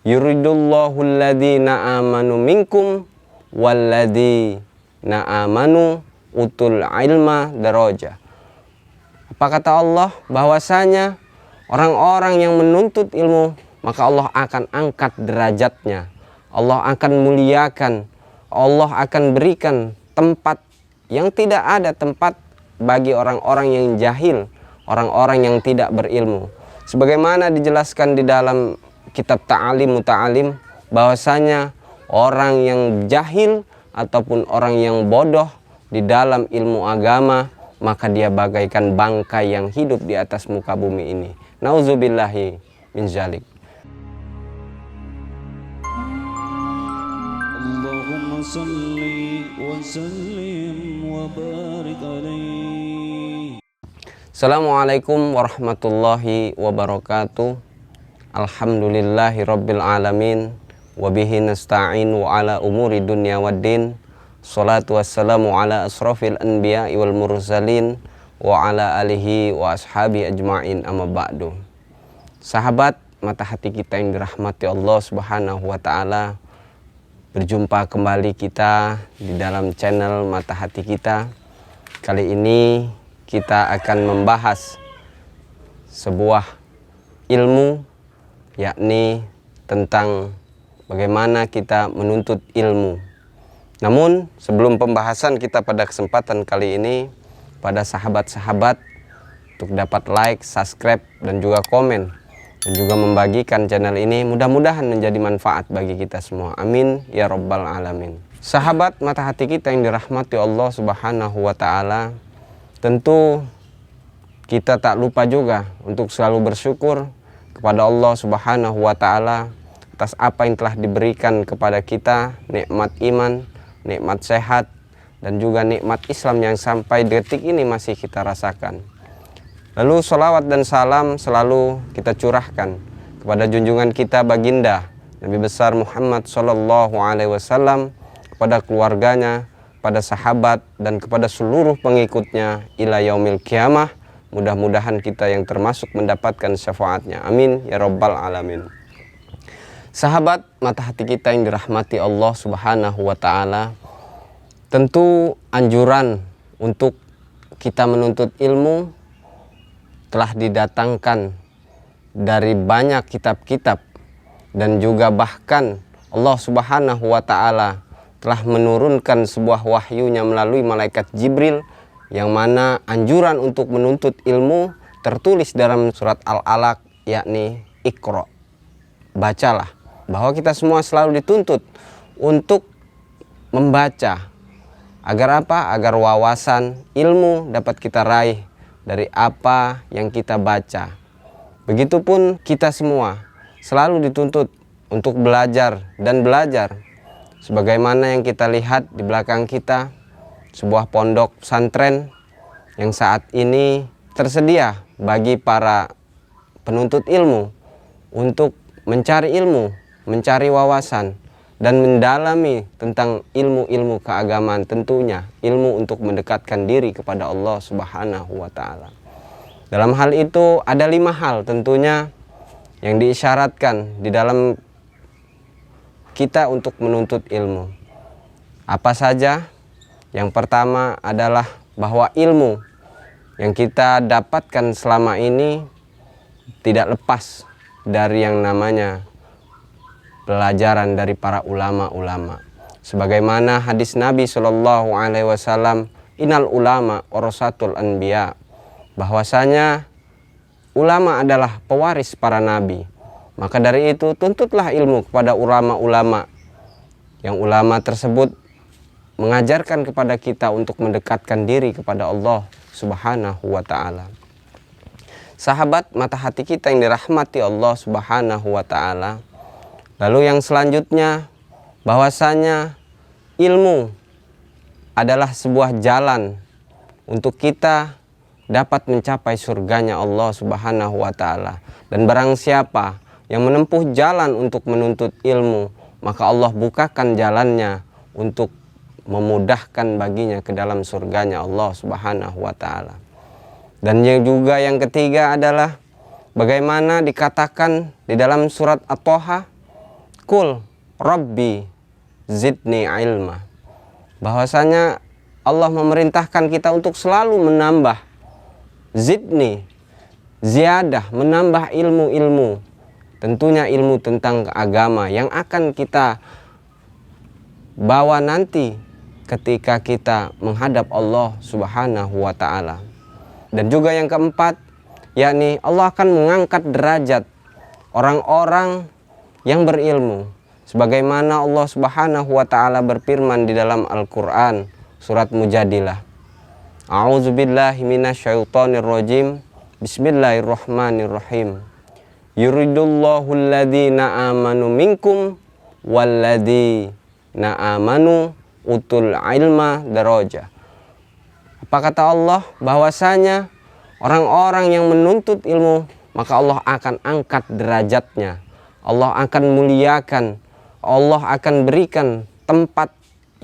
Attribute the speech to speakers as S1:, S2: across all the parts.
S1: yuridullahu alladhina amanu minkum walladhina amanu utul ilma darajah. Apa kata Allah? Bahwasanya orang-orang yang menuntut ilmu, maka Allah akan angkat derajatnya, Allah akan muliakan, Allah akan berikan tempat yang tidak ada tempat bagi orang-orang yang jahil, orang-orang yang tidak berilmu. Sebagaimana dijelaskan di dalam kitab Ta'alim Muta'alim, bahwasanya orang yang jahil ataupun orang yang bodoh di dalam ilmu agama, maka dia bagaikan bangkai yang hidup di atas muka bumi ini. Nauzubillahi min zalik.
S2: Allahumma salli wa sallim wa barik alaihi.
S1: Assalamualaikum warahmatullahi wabarakatuh. Alhamdulillahi rabbil alamin. Wabihi nasta'in wa ala umuri dunya waddin. Salatu wassalamu ala asrafil anbiya wal mursalin wa ala alihi wa ashabi ajma'in, amma ba'du. Sahabat mata hati kita yang dirahmati Allah Subhanahu wa ta'ala, berjumpa kembali kita di dalam channel Mata Hati Kita. Kali ini kita akan membahas sebuah ilmu, yakni tentang bagaimana kita menuntut ilmu. Namun sebelum pembahasan kita pada kesempatan kali ini, pada sahabat-sahabat untuk dapat like, subscribe, dan juga komen, dan juga membagikan channel ini, mudah-mudahan menjadi manfaat bagi kita semua. Amin ya rabbal alamin. Sahabat mata hati kita yang dirahmati Allah Subhanahu wa ta'ala, tentu kita tak lupa juga untuk selalu bersyukur kepada Allah Subhanahu wa ta'ala atas apa yang telah diberikan kepada kita, nikmat iman, nikmat sehat, dan juga nikmat Islam yang sampai detik ini masih kita rasakan. Lalu sholawat dan salam selalu kita curahkan kepada junjungan kita baginda Nabi besar Muhammad sallallahu alaihi wasallam, kepada keluarganya, pada sahabat, dan kepada seluruh pengikutnya ila yaumil qiyamah. Mudah-mudahan kita yang termasuk mendapatkan syafaatnya. Amin ya rabbal alamin. Sahabat mata hati kita yang dirahmati Allah Subhanahu wa ta'ala, tentu anjuran untuk kita menuntut ilmu telah didatangkan dari banyak kitab-kitab, dan juga bahkan Allah Subhanahu wa ta'ala telah menurunkan sebuah wahyunya melalui malaikat Jibril, yang mana anjuran untuk menuntut ilmu tertulis dalam surat Al-Alaq, yakni Iqra, bacalah. Bahwa kita semua selalu dituntut untuk membaca. Agar apa? Agar wawasan ilmu dapat kita raih dari apa yang kita baca. Begitupun kita semua selalu dituntut untuk belajar dan belajar. Sebagaimana yang kita lihat di belakang kita, sebuah pondok pesantren yang saat ini tersedia bagi para penuntut ilmu untuk mencari ilmu, mencari wawasan, dan mendalami tentang ilmu-ilmu keagamaan, tentunya ilmu untuk mendekatkan diri kepada Allah Subhanahu wa ta'ala. Dalam hal itu ada 5 hal tentunya yang diisyaratkan di dalam kita untuk menuntut ilmu. Apa saja? Yang pertama adalah bahwa ilmu yang kita dapatkan selama ini tidak lepas dari yang namanya pelajaran dari para ulama-ulama. Sebagaimana hadis Nabi Shallallahu alaihi wasallam, innal ulama warasatul anbiya, bahwasanya ulama adalah pewaris para nabi. Maka dari itu tuntutlah ilmu kepada ulama-ulama, yang ulama tersebut mengajarkan kepada kita untuk mendekatkan diri kepada Allah Subhanahu wa ta'ala. Sahabat mata hati kita yang dirahmati Allah Subhanahu wa ta'ala, lalu yang selanjutnya, bahwasanya ilmu adalah sebuah jalan untuk kita dapat mencapai surganya Allah Subhanahu wa ta'ala. Dan barang siapa yang menempuh jalan untuk menuntut ilmu, maka Allah bukakan jalannya untuk memudahkan baginya ke dalam surganya Allah Subhanahu wa ta'ala. Dan yang juga yang ketiga adalah bagaimana dikatakan di dalam surat At-Toha, Qul Rabbi zidni ilma. Bahwasanya Allah memerintahkan kita untuk selalu menambah zidni, ziyadah, menambah ilmu-ilmu. Tentunya ilmu tentang agama yang akan kita bawa nanti ketika kita menghadap Allah Subhanahu wa ta'ala. Dan juga yang keempat, yakni Allah akan mengangkat derajat orang-orang yang berilmu. Sebagaimana Allah Subhanahu wa ta'ala berfirman di dalam Al-Quran surat Mujadilah. A'udzubillahi minasyaitonirrajim. Bismillahirrahmanirrahim. Yuridullahu alladhina amanu minkum walladhina amanu utul ilma darajah. Apa kata Allah? Bahwasanya orang-orang yang menuntut ilmu, maka Allah akan angkat derajatnya. Allah akan muliakan. Allah akan berikan tempat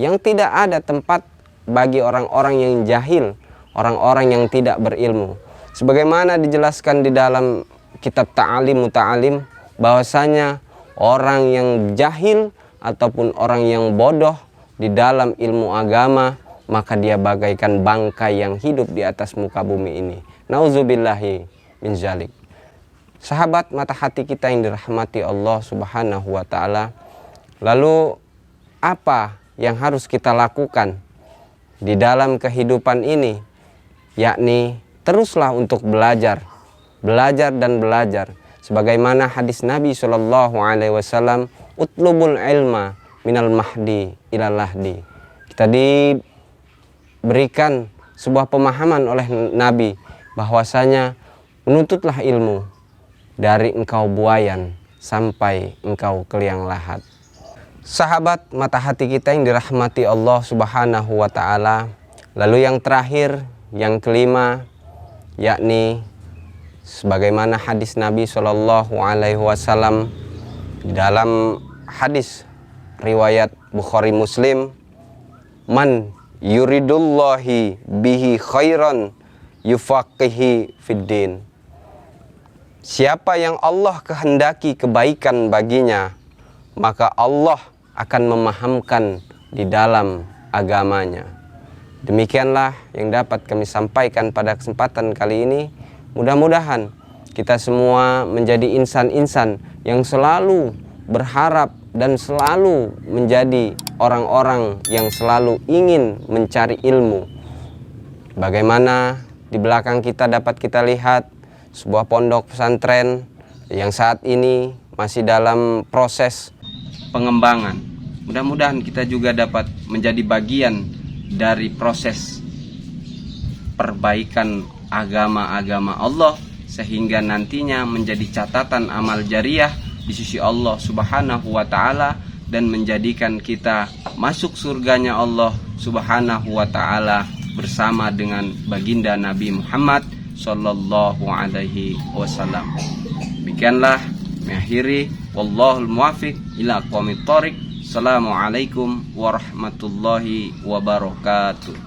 S1: yang tidak ada tempat bagi orang-orang yang jahil, orang-orang yang tidak berilmu. Sebagaimana dijelaskan di dalam kitab Ta'alim Muta'alim, bahwasanya orang yang jahil ataupun orang yang bodoh di dalam ilmu agama, maka dia bagaikan bangkai yang hidup di atas muka bumi ini. Nauzubillahi min zalik. Sahabat mata hati kita yang dirahmati Allah Subhanahu wa ta'ala, lalu apa yang harus kita lakukan di dalam kehidupan ini? Yakni teruslah untuk belajar dan belajar. Sebagaimana hadis Nabi SAW, utlubul ilma minal mahdi ilal lahdi. Kita diberikan sebuah pemahaman oleh Nabi bahwasanya menuntutlah ilmu dari engkau buayan sampai engkau ke liang lahat. Sahabat mata hati kita yang dirahmati Allah Subhanahu wa ta'ala. Lalu yang terakhir, yang kelima, yakni sebagaimana hadis Nabi SAW dalam hadis riwayat Bukhari Muslim, man yuridullahi bihi khairan yufaqihi fiddin. Siapa yang Allah kehendaki kebaikan baginya, maka Allah akan memahamkan di dalam agamanya. Demikianlah yang dapat kami sampaikan pada kesempatan kali ini. Mudah-mudahan kita semua menjadi insan-insan yang selalu berharap dan selalu menjadi orang-orang yang selalu ingin mencari ilmu. Bagaimana di belakang kita dapat kita lihat sebuah pondok pesantren yang saat ini masih dalam proses pengembangan. Mudah-mudahan kita juga dapat menjadi bagian dari proses perbaikan agama-agama Allah, sehingga nantinya menjadi catatan amal jariah di sisi Allah Subhanahu wa ta'ala, dan menjadikan kita masuk surganya Allah Subhanahu wa ta'ala bersama dengan baginda Nabi Muhammad sallallahu alaihi wasallam. Demikianlah mengakhiri, wallahul muwaffiq ila aqwamit thoriq. Assalamualaikum warahmatullahi wabarakatuh.